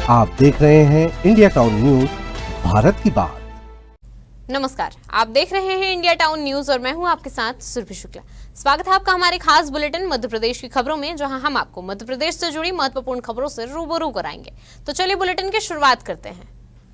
आप देख रहे हैं इंडिया टाउन न्यूज, भारत की बात। नमस्कार, आप देख रहे हैं इंडिया टाउन न्यूज और मैं हूं आपके साथ सुरभि शुक्ला। स्वागत है आपका हमारे खास बुलेटिन मध्य प्रदेश की खबरों में, जहां हम आपको मध्य प्रदेश से जुड़ी महत्वपूर्ण खबरों से रूबरू कराएंगे। तो चलिए बुलेटिन की शुरुआत करते हैं।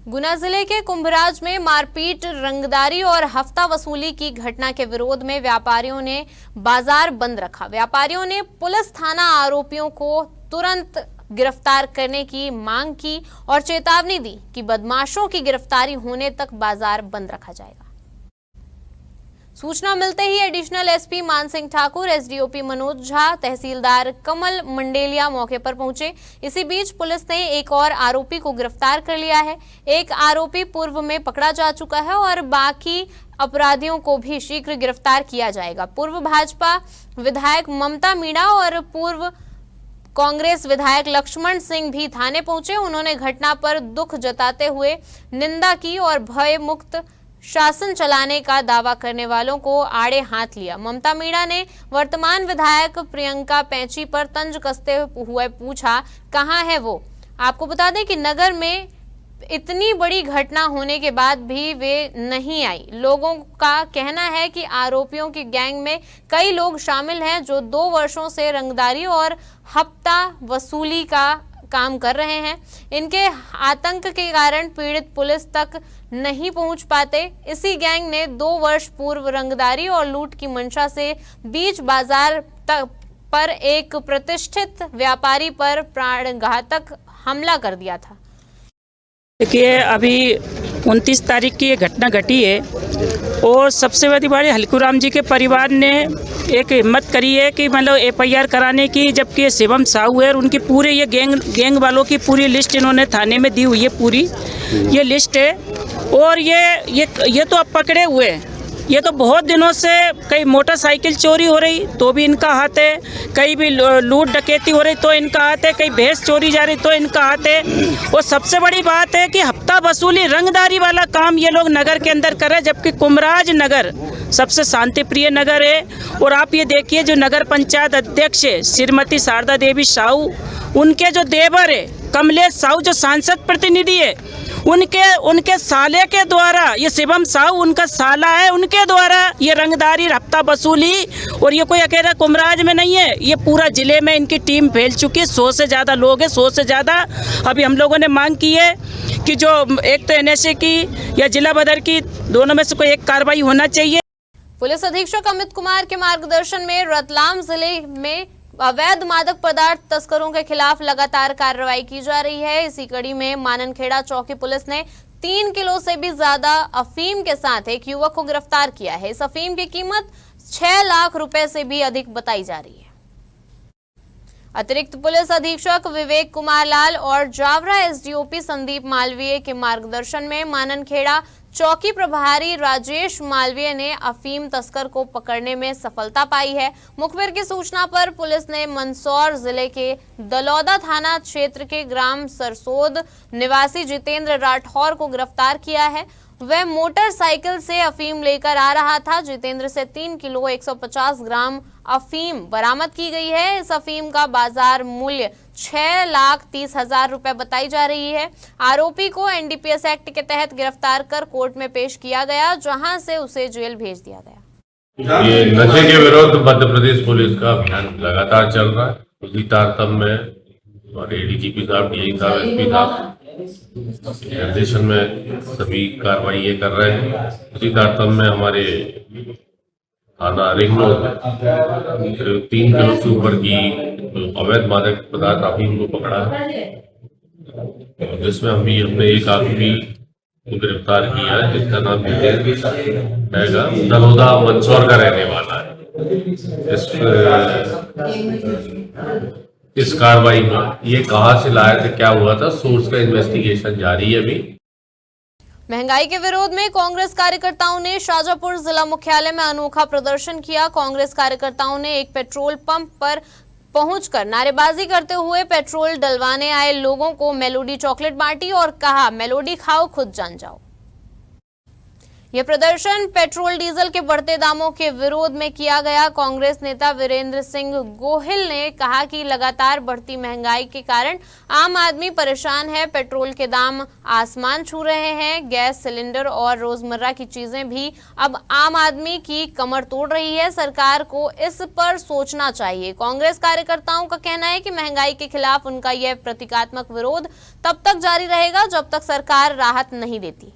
गुना जिले के कुंभराज में मारपीट, रंगदारी और हफ्ता वसूली की घटना के विरोध में व्यापारियों ने बाजार बंद रखा। व्यापारियों ने पुलिस थाना आरोपियों को तुरंत गिरफ्तार करने की मांग की और चेतावनी दी कि बदमाशों की गिरफ्तारी होने तक बाजार बंद रखा जाएगा। सूचना मिलते ही एडिशनल एसपी मान सिंह ठाकुर, एसडीओपी मनोज झा, तहसीलदार कमल मंडेलिया मौके पर पहुंचे। इसी बीच पुलिस ने एक और आरोपी को गिरफ्तार कर लिया है। एक आरोपी पूर्व में पकड़ा जा चुका है और बाकी अपराधियों को भी शीघ्र गिरफ्तार किया जाएगा। पूर्व भाजपा विधायक ममता मीणा और पूर्व कांग्रेस विधायक लक्ष्मण सिंह भी थाने पहुंचे। उन्होंने घटना पर दुख जताते हुए निंदा की और भय मुक्त शासन चलाने का दावा करने वालों को आड़े हाथ लिया। ममता मीणा ने वर्तमान विधायक प्रियंका पैंची पर तंज कसते हुए पूछा, कहां है वो। आपको बता दें कि नगर में इतनी बड़ी घटना होने के बाद भी वे नहीं आई। लोगों का कहना है कि आरोपियों की गैंग में कई लोग शामिल हैं जो 2 वर्षों से रंगदारी और हफ्ता वसूली का काम कर रहे हैं। इनके आतंक के कारण पीड़ित पुलिस तक नहीं पहुंच पाते। इसी गैंग ने 2 वर्ष पूर्व रंगदारी और लूट की मंशा से बीच बाजार पर एक प्रतिष्ठित व्यापारी पर प्राणघातक हमला कर दिया था। देखिए, अभी 29 तारीख की ये घटना घटी है और सबसे बड़ी बात हल्कूराम जी के परिवार ने एक हिम्मत करी है कि मतलब एफआईआर कराने की, जबकि ये शिवम साहू है और उनकी पूरे ये गैंग वालों की पूरी लिस्ट इन्होंने थाने में दी हुई है। पूरी ये लिस्ट है और ये तो अब पकड़े हुए हैं। ये तो बहुत दिनों से कई मोटरसाइकिल चोरी हो रही तो भी इनका हाथ है, कहीं भी लूट डकैती हो रही तो इनका हाथ है, कहीं भैंस चोरी जा रही तो इनका हाथ है। और सबसे बड़ी बात है कि हफ्ता वसूली रंगदारी वाला काम ये लोग नगर के अंदर कर रहे हैं, जबकि कुंभराज नगर सबसे शांति प्रिय नगर है। और आप ये देखिए, जो नगर पंचायत अध्यक्ष है श्रीमती शारदा देवी साहू, उनके जो देवर है कमलेश साहू, जो सांसद प्रतिनिधि है, उनके साले के द्वारा, ये शिवम साहू उनका साला है, उनके द्वारा ये रंगदारी हफ्ता वसूली। और ये कोई अकेला कुंभराज में नहीं है, ये पूरा जिले में इनकी टीम फैल चुकी है। 100 से ज़्यादा लोग हैं, 100 से ज़्यादा। अभी हम लोगों ने मांग की है कि जो एक तो एनएसए की या जिला बदर की, दोनों में से कोई एक कार्रवाई होना चाहिए। पुलिस अधीक्षक अमित कुमार के मार्गदर्शन में रतलाम जिले में अवैध मादक पदार्थ तस्करों के खिलाफ लगातार कार्रवाई की जा रही है। इसी कड़ी में माननखेड़ा चौकी पुलिस ने 3 किलो से भी ज्यादा अफीम के साथ एक युवक को गिरफ्तार किया है। इस अफीम की कीमत 6 लाख रुपए से भी अधिक बताई जा रही है। अतिरिक्त पुलिस अधीक्षक विवेक कुमार लाल और जावरा एसडीओपी संदीप मालवीय के मार्गदर्शन में माननखेड़ा चौकी प्रभारी राजेश मालवीय ने अफीम तस्कर को पकड़ने में सफलता पाई है। मुखबिर की सूचना पर पुलिस ने मंदसौर जिले के दलौदा थाना क्षेत्र के ग्राम सरसोद निवासी जितेंद्र राठौर को गिरफ्तार किया है। वह मोटरसाइकिल से अफीम लेकर आ रहा था। जितेंद्र से 3 किलो 150 ग्राम अफीम बरामद की गई है। इस अफीम का बाजार मूल्य 6,30,000 रुपए बताई जा रही है। आरोपी को एनडीपीएस एक्ट के तहत गिरफ्तार कर कोर्ट में पेश किया गया, जहां से उसे जेल भेज दिया गया। ये नशे के विरुद्ध मध्य प्रदेश पुलिस का अभियान लगातार चल रहा है। उसी तारतम्य में हमारे एडीजीपी साहब, डीआई साहब, एसपी साहब निर्देशन में सभी कार्रवाई ये कर रहे हैं। उसी तारतम्य में हमारे थाना रिंग रोड 3 किलो से ऊपर की अवैध मादक पदार्थ अफीम को पकड़ा है, जिसमें हम भी अपने एक आदमी को गिरफ्तार किया है, जिसका नाम रहेगा, दलौदा मंदसौर का रहने वाला है। इस कार्रवाई में ये कहां से लाया था, क्या हुआ था, सोर्स का इन्वेस्टिगेशन जारी है। अभी महंगाई के विरोध में कांग्रेस कार्यकर्ताओं ने शाजापुर जिला मुख्यालय में अनोखा प्रदर्शन किया। कांग्रेस कार्यकर्ताओं ने एक पेट्रोल पंप पर पहुंचकर नारेबाजी करते हुए पेट्रोल डलवाने आए लोगों को मेलोडी चॉकलेट बांटी और कहा, मेलोडी खाओ खुद जान जाओ। यह प्रदर्शन पेट्रोल डीजल के बढ़ते दामों के विरोध में किया गया। कांग्रेस नेता वीरेंद्र सिंह गोहिल ने कहा कि लगातार बढ़ती महंगाई के कारण आम आदमी परेशान है। पेट्रोल के दाम आसमान छू रहे हैं। गैस सिलेंडर और रोजमर्रा की चीजें भी अब आम आदमी की कमर तोड़ रही है। सरकार को इस पर सोचना चाहिए। कांग्रेस कार्यकर्ताओं का कहना है कि महंगाई के खिलाफ उनका यह प्रतीकात्मक विरोध तब तक जारी रहेगा जब तक सरकार राहत नहीं देती।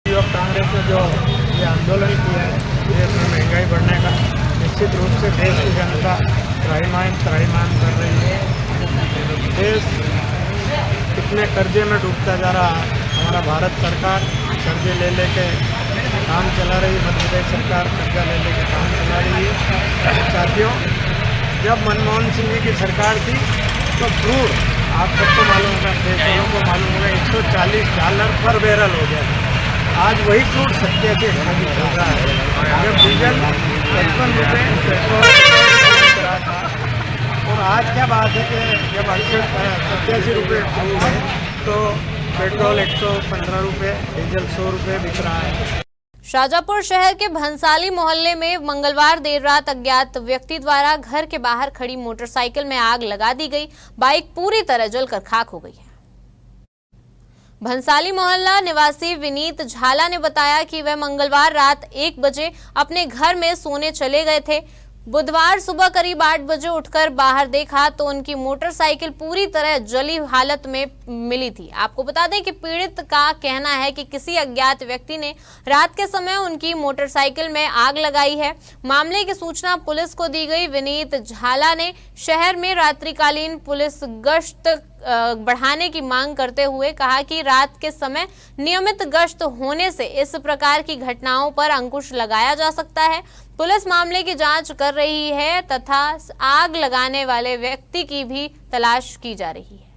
कांग्रेस ने जो ये आंदोलन किया है देश में महंगाई बढ़ने का, निश्चित रूप से देश की जनता त्राहिमाम कर रही है। देश कितने कर्जे में डूबता जा रहा है। हमारा भारत सरकार कर्जे ले लेके काम चला रही है, मध्य प्रदेश सरकार कर्जा ले लेके काम चला रही है। साथियों, जब मनमोहन सिंह जी की सरकार थी तो क्रूड, आप सबको मालूम होगा, देश वालों को मालूम होगा, $140 पर बैरल हो गया था। आज वही क्रूड 87 चल रहा है। जब डीजल 55 रुपये, पेट्रोल रहा था, और आज क्या बात है कि जब 87 रुपये है तो पेट्रोल 115 रुपये, डीजल 100 रुपये बिक रहा है। शाजापुर शहर के भंसाली मोहल्ले में मंगलवार देर रात अज्ञात व्यक्ति द्वारा घर के बाहर खड़ी मोटरसाइकिल में आग लगा दी गई। बाइक पूरी तरह जलकर खाक हो गई है। भंसाली मोहल्ला निवासी विनीत झाला ने बताया कि वह मंगलवार रात 1 बजे अपने घर में सोने चले गए थे। बुधवार सुबह करीब 8 बजे उठकर बाहर देखा तो उनकी मोटरसाइकिल पूरी तरह जली हालत में मिली थी। आपको बता दें कि पीड़ित का कहना है कि किसी अज्ञात व्यक्ति ने रात के समय उनकी मोटरसाइकिल में आग लगाई है। मामले की सूचना पुलिस को दी गई। विनीत झाला ने शहर में रात्रिकालीन पुलिस गश्त बढ़ाने की मांग करते हुए कहा कि रात के समय नियमित गश्त होने से इस प्रकार की घटनाओं पर अंकुश लगाया जा सकता है। पुलिस मामले की जांच कर रही है तथा आग लगाने वाले व्यक्ति की भी तलाश की जा रही है।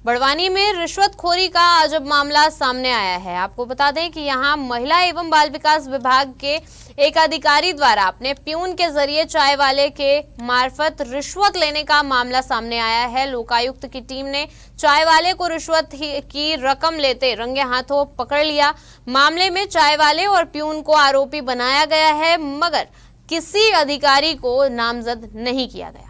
बड़वानी में रिश्वतखोरी का अजब मामला सामने आया है। आपको बता दें कि यहां महिला एवं बाल विकास विभाग के एक अधिकारी द्वारा अपने प्यून के जरिए चाय वाले के मार्फत रिश्वत लेने का मामला सामने आया है। लोकायुक्त की टीम ने चाय वाले को रिश्वत की रकम लेते रंगे हाथों पकड़ लिया। मामले में चाय वाले और प्यून को आरोपी बनाया गया है, मगर किसी अधिकारी को नामजद नहीं किया गया।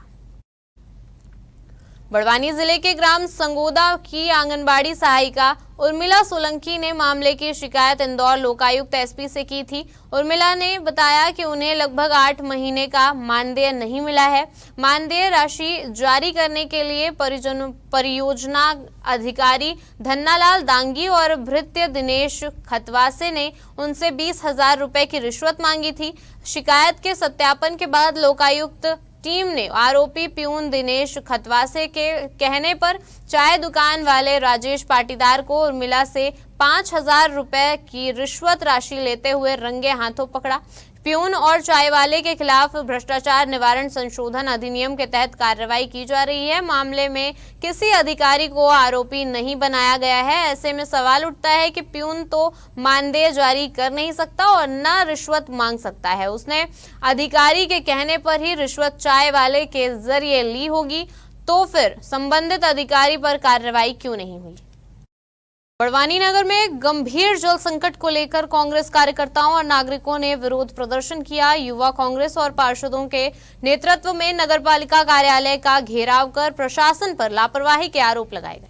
बड़वानी जिले के ग्राम संगोदा की आंगनबाड़ी सहायिका उर्मिला सोलंकी ने मामले की शिकायत इंदौर लोकायुक्त एसपी से की थी। उर्मिला ने बताया कि उन्हें लगभग 8 महीने का मानदेय नहीं मिला है। मानदेय राशि जारी करने के लिए परियोजना अधिकारी धन्नालाल दांगी और भृत्य दिनेश खतवासे ने उनसे 20,000 रुपए की रिश्वत मांगी थी। शिकायत के सत्यापन के बाद लोकायुक्त टीम ने आरोपी प्यून दिनेश खतवासे के कहने पर चाय दुकान वाले राजेश पाटीदार को उर्मिला से 5,000 रुपए की रिश्वत राशि लेते हुए रंगे हाथों पकड़ा। प्यून और चाय वाले के खिलाफ भ्रष्टाचार निवारण संशोधन अधिनियम के तहत कार्रवाई की जा रही है। मामले में किसी अधिकारी को आरोपी नहीं बनाया गया है। ऐसे में सवाल उठता है कि प्यून तो मानदेय जारी कर नहीं सकता और न रिश्वत मांग सकता है। उसने अधिकारी के कहने पर ही रिश्वत चाय वाले के जरिए ली होगी, तो फिर संबंधित अधिकारी पर कार्रवाई क्यों नहीं हुई। बड़वानी नगर में गंभीर जल संकट को लेकर कांग्रेस कार्यकर्ताओं और नागरिकों ने विरोध प्रदर्शन किया। युवा कांग्रेस और पार्षदों के नेतृत्व में नगरपालिका कार्यालय का घेराव कर प्रशासन पर लापरवाही के आरोप लगाए गए।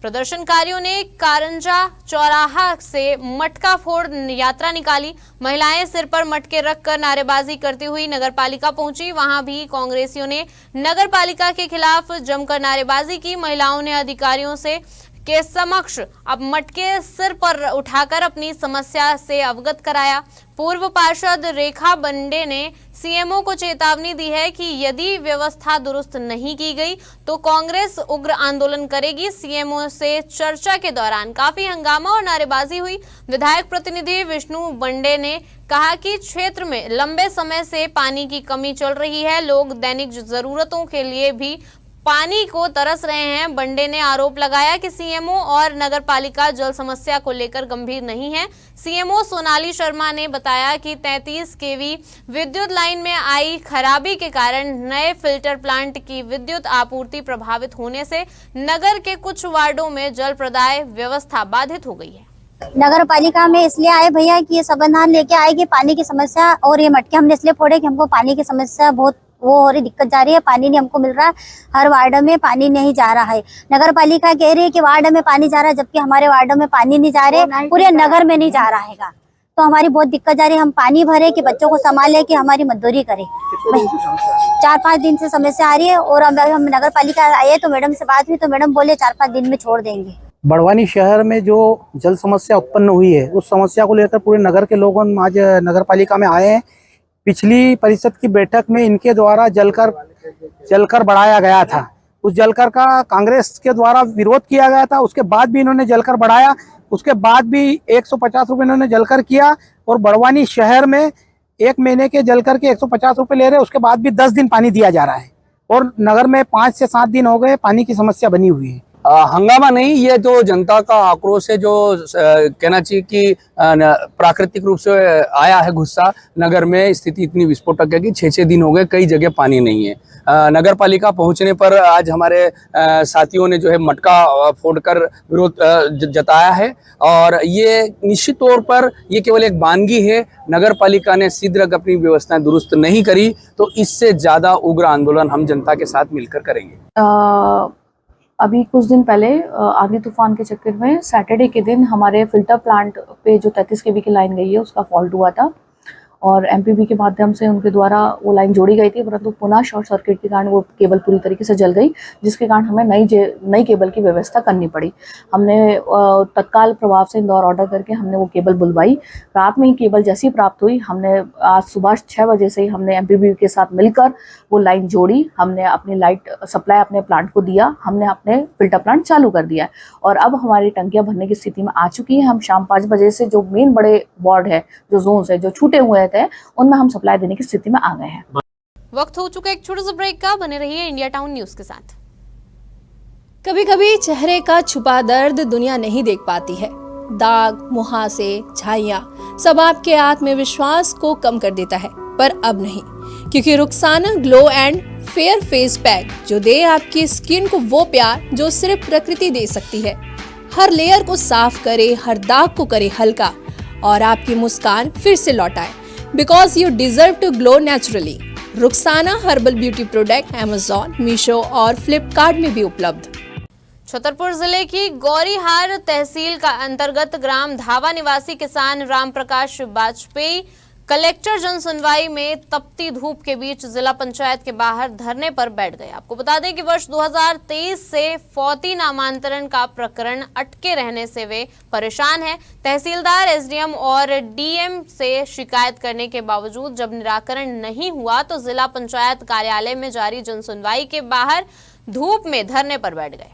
प्रदर्शनकारियों ने कारंजा चौराहा से मटका फोड़ यात्रा निकाली। महिलाएं सिर पर मटके रखकर नारेबाजी करती हुई नगरपालिका पहुंची। वहां भी कांग्रेसियों ने नगरपालिका के खिलाफ जमकर नारेबाजी की। महिलाओं ने अधिकारियों के समक्ष अब मटके सिर पर उठाकर अपनी समस्या से अवगत कराया। पूर्व पार्षद रेखा बंडे ने सीएमओ को चेतावनी दी है कि यदि व्यवस्था दुरुस्त नहीं की गई तो कांग्रेस उग्र आंदोलन करेगी। सीएमओ से चर्चा के दौरान काफी हंगामा और नारेबाजी हुई। विधायक प्रतिनिधि विष्णु बंडे ने कहा कि क्षेत्र में लंबे समय से पानी की कमी चल रही है। लोग दैनिक जरूरतों के लिए भी पानी को तरस रहे हैं। बंडे ने आरोप लगाया कि सीएमओ और नगरपालिका जल समस्या को लेकर गंभीर नहीं है। सीएमओ सोनाली शर्मा ने बताया कि 33 केवी विद्युत लाइन में आई खराबी के कारण नए फिल्टर प्लांट की विद्युत आपूर्ति प्रभावित होने से नगर के कुछ वार्डों में जल प्रदाय व्यवस्था बाधित हो गई है। नगर पालिका में इसलिए आए भैया कि ये समाधान लेके आए कि पानी की समस्या, और ये मटके हमने इसलिए फोड़े कि हमको पानी की समस्या बहुत वो हो रही, दिक्कत जा रही है, पानी नहीं हमको मिल रहा है, हर वार्ड में पानी नहीं जा रहा है। नगर पालिका कह रही है कि वार्ड में पानी जा रहा है, जबकि हमारे वार्ड में पानी नहीं जा रहे, पूरे नगर में नहीं जा रहा है। तो हमारी बहुत दिक्कत जा रही है, हम पानी भरे कि बच्चों को संभाले कि हमारी मजदूरी करे। 4-5 दिन से समस्या आ रही है, और अब हम नगर पालिका आए तो मैडम से बात हुई तो मैडम बोले 4-5 दिन में छोड़ देंगे। बड़वानी शहर में जो जल समस्या उत्पन्न हुई है, उस समस्या को लेकर पूरे नगर के लोग आज नगर पालिका में आए हैं। पिछली परिषद की बैठक में इनके द्वारा जलकर बढ़ाया गया था, उस जलकर का कांग्रेस के द्वारा विरोध किया गया था। उसके बाद भी इन्होंने जलकर बढ़ाया, उसके बाद भी 150 रुपये इन्होंने जलकर किया, और बड़वानी शहर में 1 महीने के जलकर के 150 रुपये ले रहे, उसके बाद भी 10 दिन पानी दिया जा रहा है, और नगर में 5 से 7 दिन हो गए पानी की समस्या बनी हुई है। हंगामा नहीं, ये जो जनता का आक्रोश है, जो कहना चाहिए कि प्राकृतिक रूप से आया है गुस्सा। नगर में स्थिति इतनी विस्फोटक है कि 6-6 दिन हो गए, कई जगह पानी नहीं है। नगर पालिका पहुंचने पर आज हमारे साथियों ने जो है मटका फोड़कर विरोध जताया है, और ये निश्चित तौर पर ये केवल एक वानगी है। नगर पालिका ने शीघ्र अपनी व्यवस्थाएं दुरुस्त नहीं करी तो इससे ज्यादा उग्र आंदोलन हम जनता के साथ मिलकर करेंगे। अभी कुछ दिन पहले आंधी तूफान के चक्कर में सैटरडे के दिन हमारे फिल्टर प्लांट पे जो 33 kV की लाइन गई है उसका फॉल्ट हुआ था, और एमपीबी के माध्यम से उनके द्वारा वो लाइन जोड़ी गई थी, परंतु पुनः शॉर्ट सर्किट के कारण वो केबल पूरी तरीके से जल गई, जिसके कारण हमें नई केबल की व्यवस्था करनी पड़ी। हमने तत्काल प्रभाव से इंदौर ऑर्डर करके हमने वो केबल बुलवाई। रात में ही केबल जैसी प्राप्त हुई, हमने आज सुबह 6 बजे से ही हमने एमपीबी के साथ मिलकर वो लाइन जोड़ी। हमने अपनी लाइट सप्लाई अपने प्लांट को दिया, हमने अपने फिल्टर प्लांट चालू कर दिया है, और अब हमारी टंकियाँ भरने की स्थिति में आ चुकी है। हम शाम 5 बजे से जो मेन बड़े वार्ड है, जो जोन्स है, जो छूटे हुए हैं, उनमें हम सप्लाई देने की स्थिति में आ गए हैं। वक्त हो चुका एक छोटे से ब्रेक का, बने रहिए इंडिया टाउन न्यूज के साथ। कभी कभी चेहरे का छुपा दर्द दुनिया नहीं देख पाती है। दाग, मुहासे, झाइयां सब आपके आत्मविश्वास को कम कर देता है, पर अब नहीं, क्योंकि Rukhsana glow and fair face pack जो दे आपकी स्किन को वो प्यार जो सिर्फ प्रकृति दे सकती है। हर लेयर को साफ करे, हर दाग को करे हल्का, और आपकी मुस्कान फिर से लौटाए, because you deserve to glow naturally. Rukhsana herbal beauty product Amazon, Meesho और फ्लिपकार्ट में भी उपलब्ध। छतरपुर जिले की गौरीहार तहसील का अंतर्गत ग्राम धावा निवासी किसान राम प्रकाश वाजपेयी कलेक्टर जन सुनवाई में तपती धूप के बीच जिला पंचायत के बाहर धरने पर बैठ गए। आपको बता दें कि वर्ष 2023 से फौती नामांतरण का प्रकरण अटके रहने से वे परेशान हैं। तहसीलदार, एसडीएम और डीएम से शिकायत करने के बावजूद जब निराकरण नहीं हुआ तो जिला पंचायत कार्यालय में जारी जन सुनवाई के बाहर धूप में धरने पर बैठ गए।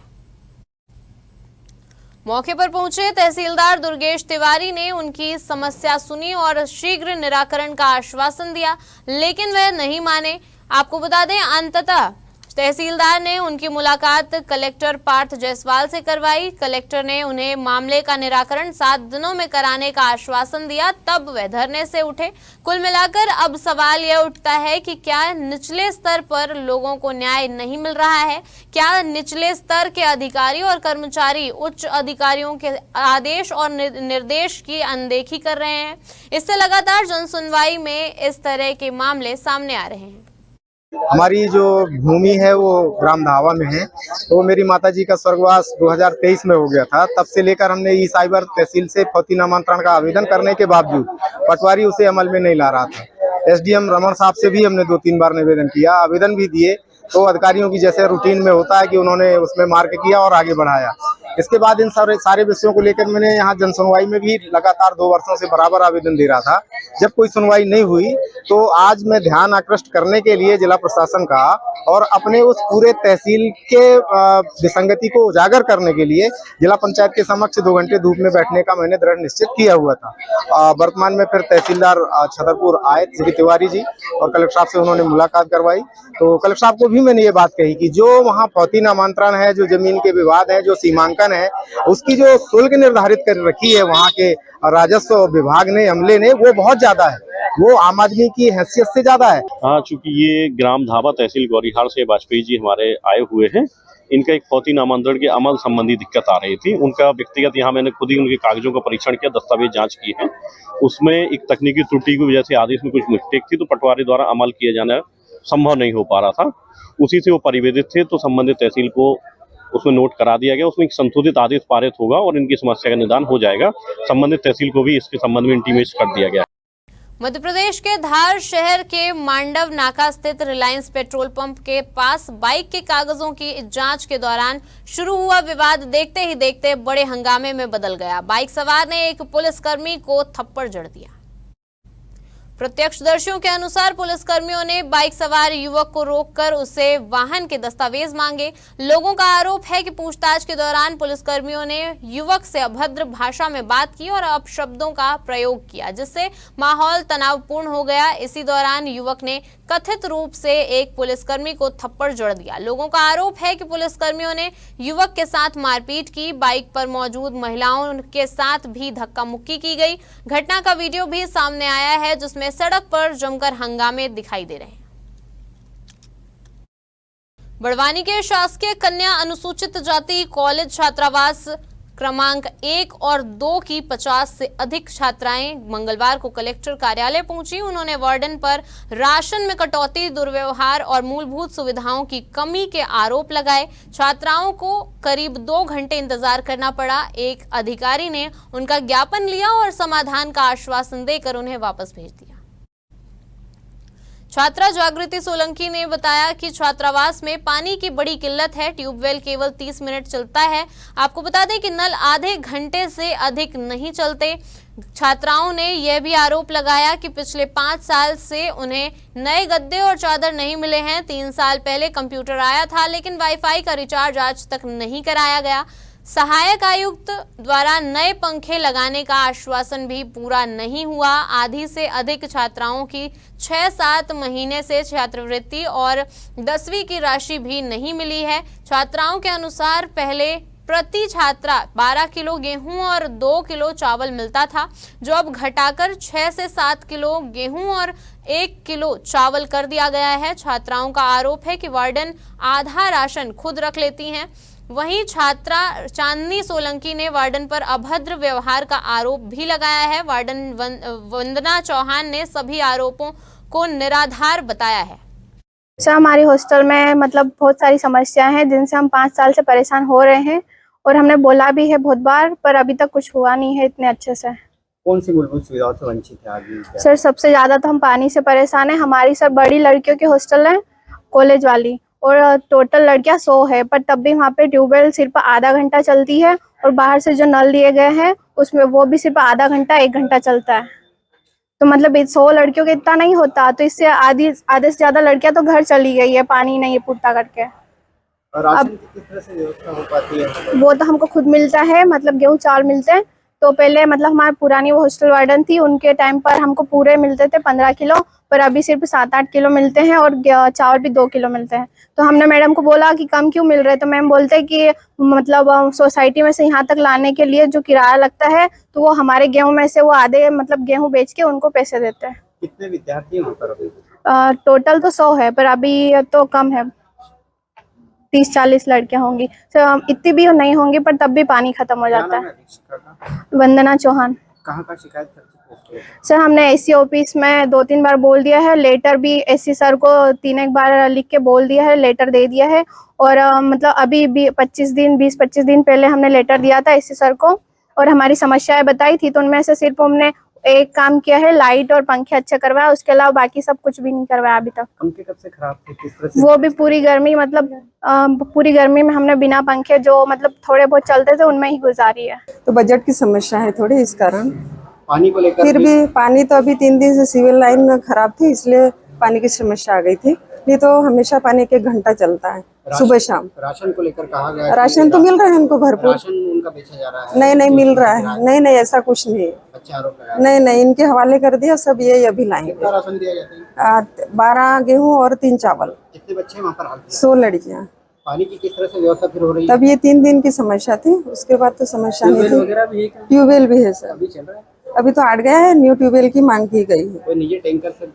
मौके पर पहुंचे तहसीलदार दुर्गेश तिवारी ने उनकी समस्या सुनी और शीघ्र निराकरण का आश्वासन दिया, लेकिन वह नहीं माने। आपको बता दें, अंततः तहसीलदार ने उनकी मुलाकात कलेक्टर पार्थ जायसवाल से करवाई। कलेक्टर ने उन्हें मामले का निराकरण 7 दिनों में कराने का आश्वासन दिया, तब वह धरने से उठे। कुल मिलाकर अब सवाल यह उठता है कि क्या निचले स्तर पर लोगों को न्याय नहीं मिल रहा है? क्या निचले स्तर के अधिकारी और कर्मचारी उच्च अधिकारियों के आदेश और निर्देश की अनदेखी कर रहे हैं? इससे लगातार जनसुनवाई में इस तरह के मामले सामने आ रहे हैं। हमारी जो भूमि है वो ग्राम धावा में है, तो मेरी माताजी का स्वर्गवास 2023 में हो गया था। तब से लेकर हमने ई साइबर तहसील से फौती नामांतरण का आवेदन करने के बावजूद पटवारी उसे अमल में नहीं ला रहा था। एसडीएम रमन साहब से भी हमने 2-3 बार निवेदन किया, आवेदन भी दिए, तो अधिकारियों की जैसे रूटीन में होता है कि उन्होंने उसमें मार्क किया और आगे बढ़ाया। इसके बाद इन सारे विषयों को लेकर मैंने यहाँ जनसुनवाई में भी लगातार 2 वर्षों से बराबर आवेदन दे रहा था। जब कोई सुनवाई नहीं हुई तो आज मैं ध्यान आकृष्ट करने के लिए जिला प्रशासन का और अपने उस पूरे तहसील के विसंगति को उजागर करने के लिए जिला पंचायत के समक्ष 2 घंटे धूप में बैठने का मैंने दृढ़ निश्चित किया हुआ था। वर्तमान में फिर तहसीलदार छतरपुर आए श्री तिवारी जी, और कलेक्टर साहब से उन्होंने मुलाकात करवाई। तो कलेक्टर साहब को भी मैंने ये बात कही कि जो वहाँ फौती नामांतरण है, जो जमीन के विवाद है, जो सीमांकन है, उसकी जो शुल्क निर्धारित कर रखी है वहाँ के राजस्व विभाग ने, अमले ने, वो बहुत ज्यादा है, वो आम आदमी की हैसियत से ज्यादा है। हाँ, चूंकि ये ग्राम धावा तहसील गौरीहार से वाजपेयी जी हमारे आए हुए हैं इनका एक फौती नामांतरण के अमल संबंधी दिक्कत आ रही थी। उनका व्यक्तिगत यहाँ मैंने खुद ही उनके कागजों का परीक्षण किया, दस्तावेज जांच की है। उसमें एक तकनीकी त्रुटि की वजह से आदेश में कुछ मिस्टेक थी, तो पटवारी द्वारा अमल किया जाना संभव नहीं हो पा रहा था। उसी से वो परिवेदित थे, तो संबंधित तहसील को उसमें नोट करा दिया गया। उसमें एक संशोधित आदेश पारित होगा और इनकी समस्या का निदान हो जाएगा। संबंधित तहसील को भी इसके संबंध में इंटीमेट कर दिया गया है। मध्य प्रदेश के धार शहर के मांडव नाका स्थित रिलायंस पेट्रोल पंप के पास बाइक के कागजों की जांच के दौरान शुरू हुआ विवाद देखते ही देखते बड़े हंगामे में बदल गया। बाइक सवार ने एक पुलिसकर्मी को थप्पड़ जड़ दिया। प्रत्यक्षदर्शियों के अनुसार पुलिसकर्मियों ने बाइक सवार युवक को रोककर उससे वाहन के दस्तावेज मांगे। लोगों का आरोप है कि पूछताछ के दौरान पुलिसकर्मियों ने युवक से अभद्र भाषा में बात की और अपशब्दों का प्रयोग किया, जिससे माहौल तनावपूर्ण हो गया। इसी दौरान युवक ने कथित रूप से एक पुलिसकर्मी को थप्पड़ जड़ दिया। लोगों का आरोप है कि पुलिसकर्मियों ने युवक के साथ मारपीट की। बाइक पर मौजूद महिलाओं के साथ भी धक्का मुक्की की गई। घटना का वीडियो भी सामने आया है, जिसमें सड़क पर जमकर हंगामे दिखाई दे रहे हैं। बड़वानी के शासकीय कन्या अनुसूचित जाति कॉलेज छात्रावास क्रमांक 1 और 2 की 50 से अधिक छात्राएं मंगलवार को कलेक्टर कार्यालय पहुंची। उन्होंने वार्डन पर राशन में कटौती, दुर्व्यवहार और मूलभूत सुविधाओं की कमी के आरोप लगाए। छात्राओं को करीब 2 घंटे इंतजार करना पड़ा। एक अधिकारी ने उनका ज्ञापन लिया और समाधान का आश्वासन देकर उन्हें वापस भेज दिया। छात्रा जागृति सोलंकी ने बताया कि छात्रावास में पानी की बड़ी किल्लत है। ट्यूबवेल केवल 30 मिनट चलता है। आपको बता दें कि नल आधे घंटे से अधिक नहीं चलते। छात्राओं ने यह भी आरोप लगाया कि पिछले 5 साल से उन्हें नए गद्दे और चादर नहीं मिले हैं। 3 साल पहले कंप्यूटर आया था, लेकिन वाईफाई का रिचार्ज आज तक नहीं कराया गया। सहायक आयुक्त द्वारा नए पंखे लगाने का आश्वासन भी पूरा नहीं हुआ। आधी से अधिक छात्राओं की 6-7 महीने से छात्रवृत्ति और 10वीं की राशि भी नहीं मिली है। छात्राओं के अनुसार पहले प्रति छात्रा 12 किलो गेहूं और 2 किलो चावल मिलता था, जो अब घटाकर 6 से 7 किलो गेहूं और 1 किलो चावल कर दिया गया है। छात्राओं का आरोप है कि वार्डन आधा राशन खुद रख लेती हैं। वहीं छात्रा चांदनी सोलंकी ने वार्डन पर अभद्र व्यवहार का आरोप भी लगाया है। वार्डन वंदना चौहान ने सभी आरोपों को निराधार बताया है। सर, हमारी हॉस्टल में मतलब बहुत सारी समस्याएं हैं जिनसे हम 5 साल से परेशान हो रहे हैं और हमने बोला भी है बहुत बार, पर अभी तक कुछ हुआ नहीं है इतने अच्छे से। कौन सी मूलभूत सुविधाओं से वंचित है आदमी? सर, सबसे ज्यादा तो हम पानी से परेशान है। हमारी सर बड़ी लड़कियों की हॉस्टल है कॉलेज वाली, और टोटल लड़कियां 100 है, पर तब भी वहाँ पे ट्यूबवेल सिर्फ आधा घंटा चलती है और बाहर से जो नल लिए गए हैं उसमें वो भी सिर्फ आधा घंटा 1 घंटा चलता है। तो मतलब 100 लड़कियों के इतना नहीं होता, तो इससे आधे से ज्यादा लड़कियां तो घर चली गई है पानी नहीं पूर्ता करके। राशन की किस तरह से व्यवस्था हो पाती है? वो तो हमको खुद मिलता है, मतलब गेहूँ चावल मिलते हैं। तो पहले मतलब हमारी पुरानी वो हॉस्टल वार्डन थी, उनके टाइम पर हमको पूरे मिलते थे 15 किलो, पर अभी सिर्फ 7-8 किलो मिलते हैं और चावल भी 2 किलो मिलते हैं। तो हमने मैडम को बोला कि कम क्यों मिल रहे, तो मैम बोलते हैं कि मतलब सोसाइटी में से यहाँ तक लाने के लिए जो किराया लगता है, तो वो हमारे गेहूं में से वो आधे मतलब गेहूं बेच के उनको पैसे देते हैं। कितने विद्यार्थी हैं वहाँ पर अभी? टोटल तो 100 है, पर अभी तो कम है, 30-40 लड़कियां होंगी। तो इतनी भी नहीं होंगी, पर तब भी पानी खत्म हो जाता है। वंदना चौहान। कहाँ का शिकायत कर चुके हो? सर, हमने एससी ऑफिस में 2-3 बार बोल दिया है। लेटर भी एससी सर को 3-1 बार लिख के बोल दिया है, लेटर दे दिया है। और मतलब अभी भी 20-25 दिन पहले हमने लेटर दिया था एससी सर को और हमारी समस्याएं बताई थी। तो उनमें से सिर्फ हमने एक काम किया है, लाइट और पंखे अच्छे करवाया, उसके अलावा बाकी सब कुछ भी नहीं करवाया अभी तक। पंखे कब से खराब थे, किस तरह से? वो भी पूरी गर्मी, मतलब पूरी गर्मी में हमने बिना पंखे जो मतलब थोड़े बहुत चलते थे उनमें ही गुजारी है। तो बजट की समस्या है थोड़ी, इस कारण पानी को लेकर फिर भी पानी तो अभी 3 दिन से सिविल लाइन खराब थी, इसलिए पानी की समस्या आ गई थी। नहीं तो हमेशा पानी 1 घंटा चलता है, सुबह शाम। राशन को लेकर कहा गया? राशन तो मिल रहा है उनको भरपूर। राशन उनका बेचा जा रहा है? नहीं मिल रहा है। नहीं ऐसा कुछ नहीं है। अच्छा आरोप लगा? नहीं इनके हवाले कर दिया, सब ये अभी लाएंगे। कितना राशन दिया जाता है? 12 गेहूँ और 3 चावल। कितने बच्चे वहाँ पर? 100 लड़कियाँ। पानी की किस तरह से व्यवस्था फिर हो रही है? तब ये 3 दिन की समस्या थी, उसके बाद तो समस्या नहीं थी। ट्यूबवेल भी है सर, अभी चल रहा है? अभी तो हट गया है, न्यू ट्यूबवेल की मांग की गई है। कोई निजी टैंकर से?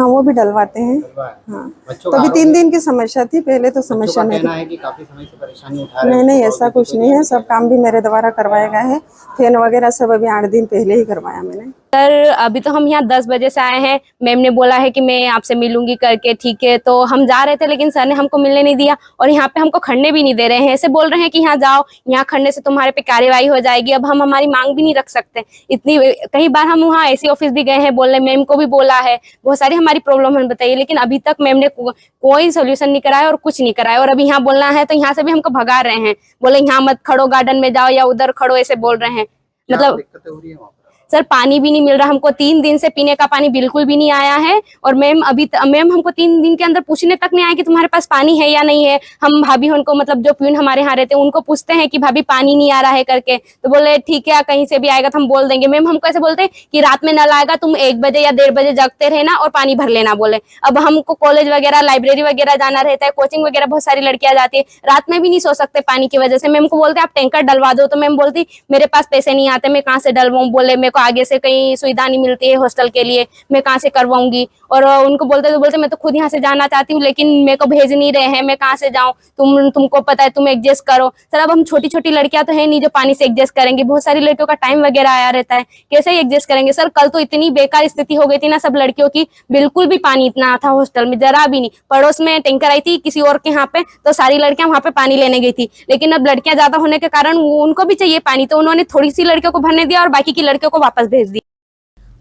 हाँ वो भी डलवाते हैं। हाँ बच्चों तो अभी का 3 दिन की समस्या थी, पहले तो समस्या नहीं कहना थी। है कि काफी समय से परेशानी उठा रहे नहीं हैं। नहीं ऐसा कुछ नहीं है, सब काम भी मेरे द्वारा करवाया गया है। फैन वगैरह सब अभी 8 दिन पहले ही करवाया मैंने। सर अभी तो हम यहाँ 10 बजे से आए हैं। मैम ने बोला है कि मैं आपसे मिलूंगी करके, ठीक है। तो हम जा रहे थे लेकिन सर ने हमको मिलने नहीं दिया और यहाँ पे हमको खड़ने भी नहीं दे रहे हैं। ऐसे बोल रहे हैं कि यहाँ जाओ, यहाँ खड़ने से तुम्हारे पे कार्यवाही हो जाएगी। अब हम हमारी मांग भी नहीं रख सकते। इतनी कई बार हम वहाँ एसी ऑफिस भी गए हैं, बोलने मैम को भी बोला है, बहुत सारी हमारी प्रॉब्लम है बताइए, लेकिन अभी तक मैम ने कोई सोल्यूशन नहीं कराया और कुछ नहीं कराया। और अभी यहाँ बोलना है तो यहाँ से भी हमको भगा रहे हैं, बोले यहाँ मत खड़ो, गार्डन में जाओ या उधर खड़ो, ऐसे बोल रहे हैं। मतलब दिक्कतें हो रही है वहाँ पर? सर पानी भी नहीं मिल रहा हमको, 3 दिन से पीने का पानी बिल्कुल भी नहीं आया है। और मैम मैम हमको 3 दिन के अंदर पूछने तक नहीं आया कि तुम्हारे पास पानी है या नहीं है। हम भाभी उनको मतलब जो प्यून हमारे यहाँ रहते हैं उनको पूछते हैं कि भाभी पानी नहीं आ रहा है करके, तो बोले ठीक है कहीं से भी आएगा तो हम बोल देंगे। मैम हमको ऐसे बोलते हैं कि रात में नल आएगा, तुम 1 बजे या 1:30 बजे जगते रहना और पानी भर लेना बोले। अब हमको कॉलेज वगैरह, लाइब्रेरी वगैरह जाना रहता है, कोचिंग वगैरह, बहुत सारी लड़कियां जाती है, रात में भी नहीं सो सकते पानी की वजह से। मैम को बोलते आप टैंकर डलवा दो, तो मैम बोलती मेरे पास पैसे नहीं आते, मैं कहाँ से डलवाऊं, बोले मेरे को आगे से कहीं सुविधा नहीं मिलती है हॉस्टल के लिए, मैं कहाँ से करवाऊंगी। और उनको बोलते मैं तो खुद यहाँ से जाना चाहती हूँ लेकिन मेरे को भेज नहीं रहे हैं, मैं कहाँ से जाऊँ, तुमको पता है, तुम एडजस्ट करो। सर अब हम छोटी छोटी लड़कियां तो है नहीं जो पानी से एडजस्ट करेंगे, बहुत सारी लड़कियों का टाइम वगैरह आया रहता है, कैसे एडजस्ट करेंगे। सर कल तो इतनी बेकार स्थिति हो गई थी ना सब लड़कियों की, बिल्कुल भी पानी इतना था हॉस्टल में, जरा भी नहीं। पड़ोस में टैंकर आई थी किसी और के यहाँ पे, तो सारी लड़कियां वहां पे पानी लेने गई थी, लेकिन अब लड़कियां ज्यादा होने के कारण उनको भी चाहिए पानी, तो उन्होंने थोड़ी सी लड़कियों को भरने दिया और बाकी की लड़कियों को वापस भेज दिया।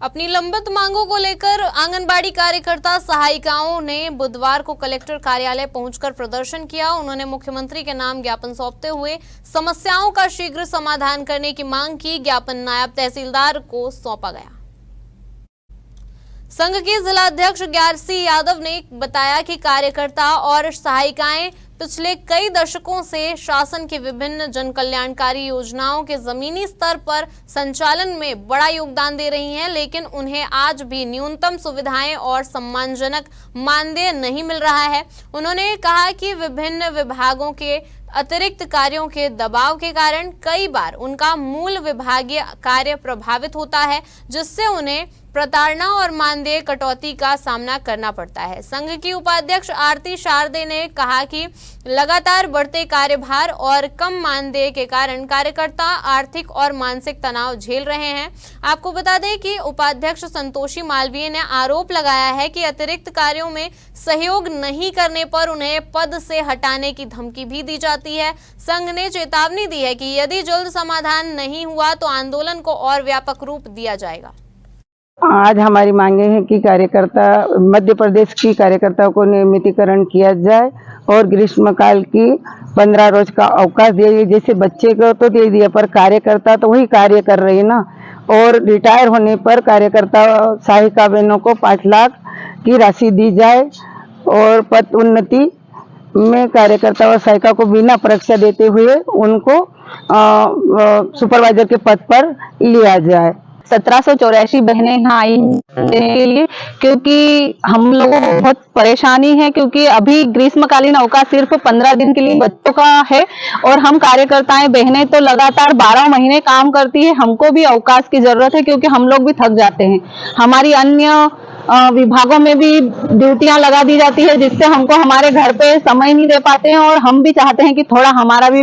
अपनी लंबित मांगों को लेकर आंगनबाड़ी कार्यकर्ता सहायिकाओं ने बुधवार को कलेक्टर कार्यालय पहुंचकर प्रदर्शन किया। उन्होंने मुख्यमंत्री के नाम ज्ञापन सौंपते हुए समस्याओं का शीघ्र समाधान करने की मांग की। ज्ञापन नायब तहसीलदार को सौंपा गया। संघ के जिला अध्यक्ष ग्यारसी यादव ने बताया कि कार्यकर्ता और सहायिकाएं पिछले कई दशकों से शासन की विभिन्न जन कल्याणकारी योजनाओं के जमीनी स्तर पर संचालन में बड़ा योगदान दे रही हैं, लेकिन उन्हें आज भी न्यूनतम सुविधाएं और सम्मानजनक मानदेय नहीं मिल रहा है। उन्होंने कहा कि विभिन्न विभागों के अतिरिक्त कार्यों के दबाव के कारण कई बार उनका मूल विभागीय कार्य प्रभावित होता है, जिससे उन्हें प्रताड़ना और मानदेय कटौती का सामना करना पड़ता है। संघ की उपाध्यक्ष आरती शारदे ने कहा कि लगातार बढ़ते कार्यभार और कम मानदेय के कारण कार्यकर्ता आर्थिक और मानसिक तनाव झेल रहे हैं। आपको बता दें कि उपाध्यक्ष संतोषी मालवीय ने आरोप लगाया है कि अतिरिक्त कार्यों में सहयोग नहीं करने पर उन्हें पद से हटाने की धमकी भी दी जाती है। संघ ने चेतावनी दी है कि यदि जल्द समाधान नहीं हुआ तो आंदोलन को और व्यापक रूप दिया जाएगा। आज हमारी मांगे हैं कि कार्यकर्ता मध्य प्रदेश की कार्यकर्ताओं को नियमितीकरण किया जाए और ग्रीष्मकाल की 15 रोज का अवकाश दिया जाए। जैसे बच्चे को तो दे दिया पर कार्यकर्ता तो वही कार्य कर रही है ना। और रिटायर होने पर कार्यकर्ता सहायिका बहनों को 5 लाख की राशि दी जाए और पद उन्नति में कार्यकर्ता और सहायिका को बिना परीक्षा देते हुए उनको सुपरवाइजर के पद पर लिया जाए। 1784 बहनें यहाँ आई देने के लिए, क्योंकि हम लोगों को बहुत परेशानी है, क्योंकि अभी ग्रीष्मकालीन अवकाश सिर्फ 15 दिन के लिए बच्चों का है और हम कार्यकर्ताएं बहनें तो लगातार 12 महीने काम करती है। हमको भी अवकाश की जरूरत है क्योंकि हम लोग भी थक जाते हैं। हमारी अन्य विभागों में भी ड्यूटियां लगा दी जाती है, जिससे हमको हमारे घर पे समय नहीं दे पाते हैं और हम भी चाहते हैं कि थोड़ा हमारा भी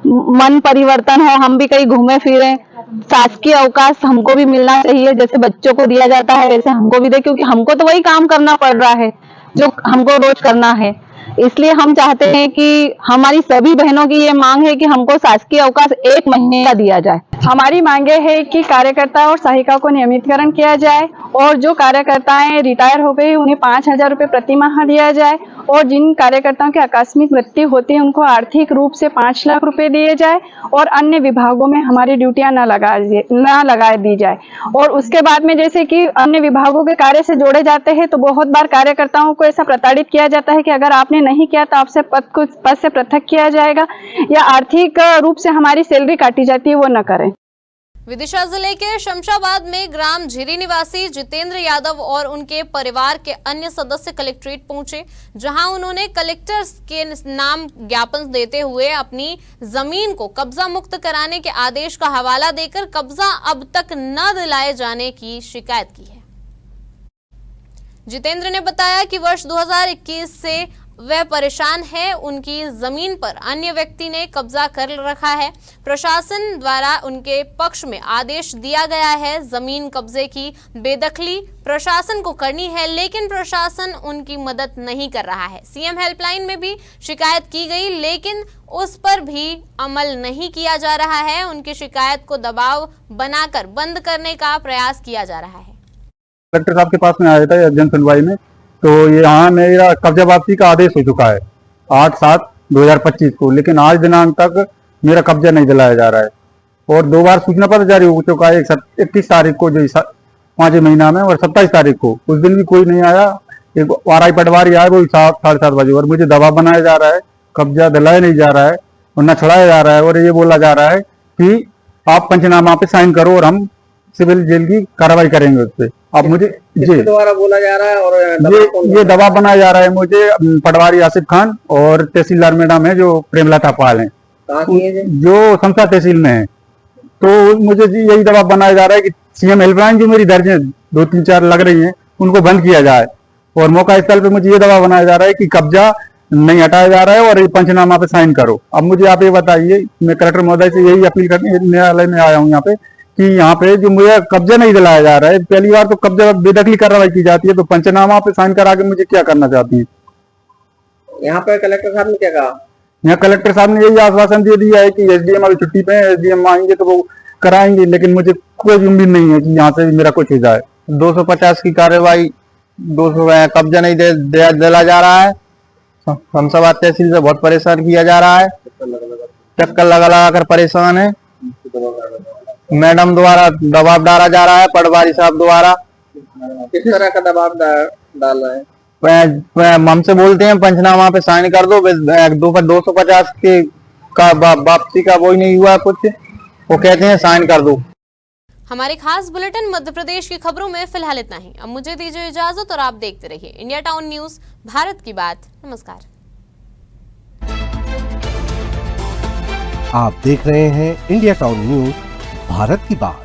मन परिवर्तन हो, हम भी कहीं घूमे फिरें। शासकीय अवकाश हमको भी मिलना चाहिए, जैसे बच्चों को दिया जाता है वैसे हमको भी दे, क्योंकि हमको तो वही काम करना पड़ रहा है जो हमको रोज करना है। इसलिए हम चाहते हैं कि हमारी सभी बहनों की ये मांग है कि हमको शासकीय अवकाश 1 महीने का दिया जाए। हमारी मांगे है कि कार्यकर्ता और सहायिका को नियमितीकरण किया जाए और जो कार्यकर्ताएं रिटायर हो गई उन्हें 5000 रुपये प्रति माह दिया जाए और जिन कार्यकर्ताओं की आकस्मिक मृत्यु होती है उनको आर्थिक रूप से 5 लाख रुपए दिए जाए और अन्य विभागों में हमारी ड्यूटियां न लगा दी जाए। और उसके बाद में जैसे कि अन्य विभागों के कार्य से जोड़े जाते हैं तो बहुत बार कार्यकर्ताओं को ऐसा प्रताड़ित किया जाता है कि अगर आपने नहीं किया तो आपसे पद से पृथक किया जाएगा या आर्थिक रूप से हमारी सैलरी काटी जाती है, वो न करें। विदिशा जिले के शमशाबाद में ग्राम झिरी निवासी जितेंद्र यादव और उनके परिवार के अन्य सदस्य कलेक्ट्रेट पहुंचे, जहां उन्होंने कलेक्टर के नाम ज्ञापन देते हुए अपनी जमीन को कब्जा मुक्त कराने के आदेश का हवाला देकर कब्जा अब तक न दिलाए जाने की शिकायत की है। जितेंद्र ने बताया कि वर्ष 2021 से वह परेशान है। उनकी जमीन पर अन्य व्यक्ति ने कब्जा कर रखा है। प्रशासन द्वारा उनके पक्ष में आदेश दिया गया है। जमीन कब्जे की बेदखली प्रशासन को करनी है, लेकिन प्रशासन उनकी मदद नहीं कर रहा है। सीएम हेल्पलाइन में भी शिकायत की गई, लेकिन उस पर भी अमल नहीं किया जा रहा है। उनकी शिकायत को दबाव बनाकर बंद करने का प्रयास किया जा रहा है। कलेक्टर साहब के पास में आया था जन सुनवाई में, तो यहाँ मेरा कब्जा वापसी का आदेश हो चुका है 8/7/2025 को, लेकिन आज दिनांक तक मेरा कब्जा नहीं दिलाया जा रहा है। और 2 बार सूचना पत्र जारी हो चुका है, 31 तारीख को जो 5 महीना में, और 27 तारीख को। उस दिन भी कोई नहीं आया। एक वाराई पटवारी आया, वो 7-7:30 बजे, और मुझे दबाव बनाया जा रहा है, कब्जा दिलाया नहीं जा रहा है और न छुड़ाया जा रहा है। और ये बोला जा रहा है कि आप पंचनामा पे साइन करो और हम सिविल जेल की कार्रवाई करेंगे उस पर। अब मुझे किसके द्वारा बोला जा रहा है और ये दबाव बनाया जा रहा है मुझे पटवारी आसिफ खान और तहसीलदार मैडम है जो प्रेमलता पाल है, जो समसा तहसील में है। तो मुझे यही दबाव बनाया जा रहा है कि सीएम हेल्पलाइन जो मेरी दर्ज है 2-3-4 लग रही हैं, उनको बंद किया जाए। और मौका स्थल पे मुझे ये दबाव बनाया जा रहा है कि कब्जा नहीं हटाया जा रहा है और पंचनामा पे साइन करो। अब मुझे आप ये बताइए, मैं कलेक्टर महोदय से यही अपील करने न्यायालय में आया हूँ यहाँ पे, कि यहाँ पे जो मुझे कब्जा नहीं दिलाया जा रहा है, पहली बार तो कब्जा बेदखली कार्रवाई की जाती है, तो पंचनामा पे साइन करा के मुझे क्या करना चाहती है? यहाँ पे कलेक्टर साहब ने क्या कहा? यहाँ कलेक्टर साहब ने यही आश्वासन दे दिया है कि एसडीएम अभी छुट्टी पे है, एसडीएम आएंगे तो वो कराएंगे, लेकिन मुझे कोई उम्मीद नहीं है कि यहाँ से मेरा कुछ हो जाए। 250 की कार्रवाई 200 कब्जा नहीं दिला जा रहा है। हमसाबाद तहसील से बहुत परेशान किया जा रहा है, चक्कर लगा कर परेशान है। मैडम द्वारा दबाव डाला जा रहा है, पटवारी साहब द्वारा। किस तरह का दबाव डाल रहे हैं? हमसे बोलते हैं पंचनामा पे साइन कर दो, 250 के का वापसी का वो ही नहीं हुआ कुछ, वो कहते हैं साइन कर दो। हमारे खास बुलेटिन मध्य प्रदेश की खबरों में फिलहाल इतना ही। अब मुझे दीजिए इजाजत और आप देखते रहिए इंडिया टाउन न्यूज, भारत की बात। नमस्कार। आप देख रहे हैं इंडिया टाउन न्यूज, भारत की बात।